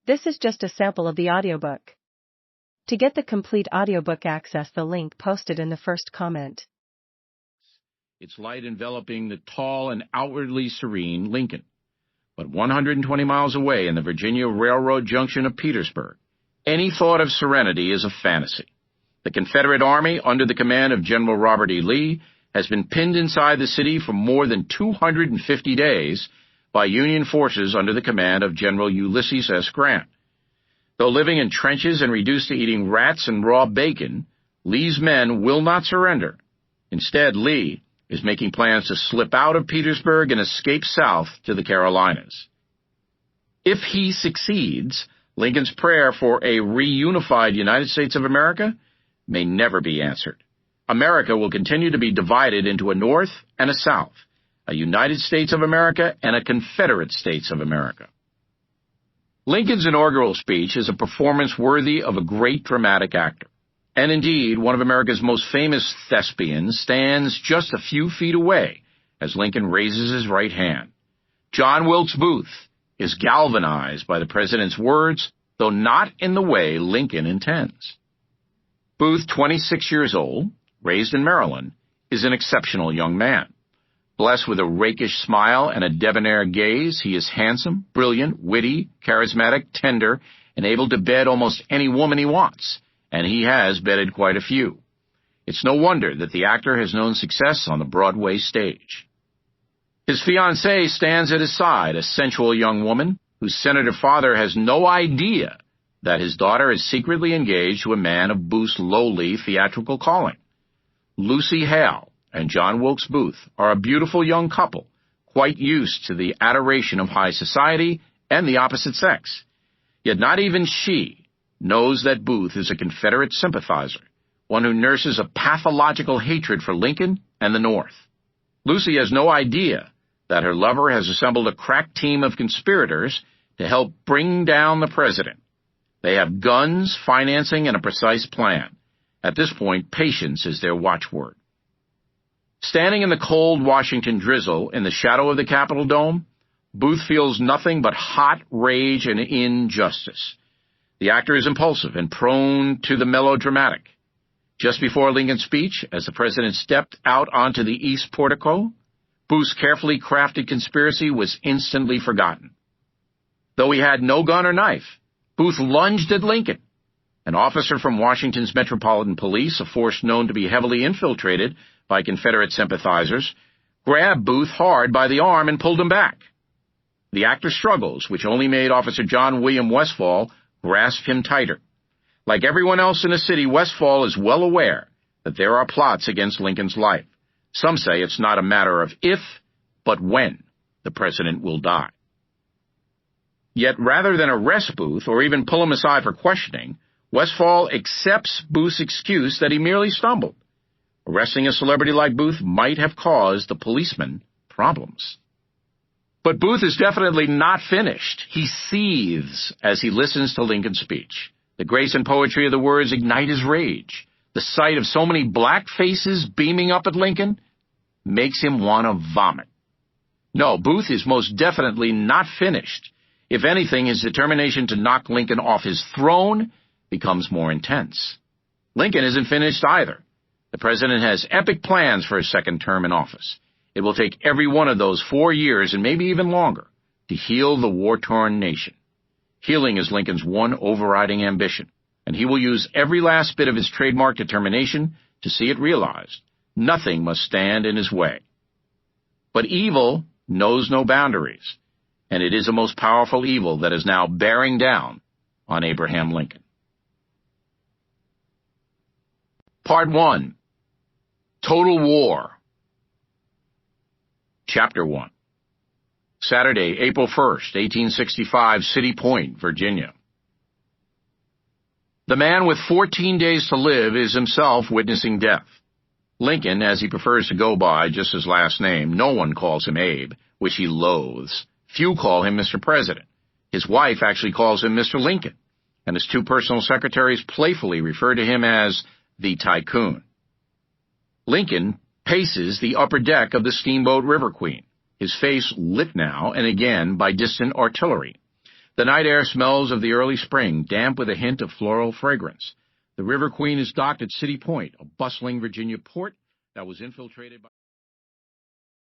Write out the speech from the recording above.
This is just a sample of the audiobook. To get the complete audiobook, access the link posted in the first comment. Its light enveloping the tall and outwardly serene Lincoln. But 120 miles away in the Virginia Railroad junction of Petersburg, any thought of serenity is a fantasy. The Confederate Army, under the command of General Robert E. Lee, has been pinned inside the city for more than 250 days by Union forces under the command of General Ulysses S. Grant. Though living in trenches and reduced to eating rats and raw bacon, Lee's men will not surrender. Instead, Lee is making plans to slip out of Petersburg and escape south to the Carolinas. If he succeeds, Lincoln's prayer for a reunified United States of America may never be answered. America will continue to be divided into a North and a South, a United States of America and a Confederate States of America. Lincoln's inaugural speech is a performance worthy of a great dramatic actor. And indeed, one of America's most famous thespians stands just a few feet away as Lincoln raises his right hand. John Wilkes Booth is galvanized by the president's words, though not in the way Lincoln intends. Booth, 26 years old, raised in Maryland, is an exceptional young man. Blessed with a rakish smile and a debonair gaze, he is handsome, brilliant, witty, charismatic, tender, and able to bed almost any woman he wants, and he has bedded quite a few. It's no wonder that the actor has known success on the Broadway stage. His fiancée stands at his side, a sensual young woman whose senator father has no idea that his daughter is secretly engaged to a man of Booth's lowly theatrical calling. Lucy Hale and John Wilkes Booth are a beautiful young couple, quite used to the adoration of high society and the opposite sex. Yet not even she knows that Booth is a Confederate sympathizer, one who nurses a pathological hatred for Lincoln and the North. Lucy has no idea that her lover has assembled a crack team of conspirators to help bring down the president. They have guns, financing, and a precise plan. At this point, patience is their watchword. Standing in the cold Washington drizzle in the shadow of the Capitol Dome, Booth feels nothing but hot rage and injustice. The actor is impulsive and prone to the melodramatic. Just before Lincoln's speech, as the president stepped out onto the east portico, Booth's carefully crafted conspiracy was instantly forgotten. Though he had no gun or knife, Booth lunged at Lincoln. An officer from Washington's Metropolitan Police, a force known to be heavily infiltrated by Confederate sympathizers, grabbed Booth hard by the arm and pulled him back. The actor struggles, which only made Officer John William Westfall grasp him tighter. Like everyone else in the city, Westfall is well aware that there are plots against Lincoln's life. Some say it's not a matter of if, but when the president will die. Yet rather than arrest Booth or even pull him aside for questioning, Westfall accepts Booth's excuse that he merely stumbled. Arresting a celebrity like Booth might have caused the policeman problems. But Booth is definitely not finished. He seethes as he listens to Lincoln's speech. The grace and poetry of the words ignite his rage. The sight of so many black faces beaming up at Lincoln makes him want to vomit. No, Booth is most definitely not finished. If anything, his determination to knock Lincoln off his throne becomes more intense. Lincoln isn't finished either. The president has epic plans for his second term in office. It will take every one of those 4 years, and maybe even longer, to heal the war-torn nation. Healing is Lincoln's one overriding ambition, and he will use every last bit of his trademark determination to see it realized. Nothing must stand in his way. But evil knows no boundaries, and it is a most powerful evil that is now bearing down on Abraham Lincoln. Part 1. Total War. Chapter 1. Saturday, April 1st, 1865, City Point, Virginia. The man with 14 days to live is himself witnessing death. Lincoln, as he prefers to go by just his last name, no one calls him Abe, which he loathes. Few call him Mr. President. His wife actually calls him Mr. Lincoln, and his two personal secretaries playfully refer to him as the Tycoon. Lincoln paces the upper deck of the steamboat River Queen, his face lit now and again by distant artillery. The night air smells of the early spring, damp with a hint of floral fragrance. The River Queen is docked at City Point, a bustling Virginia port that was infiltrated by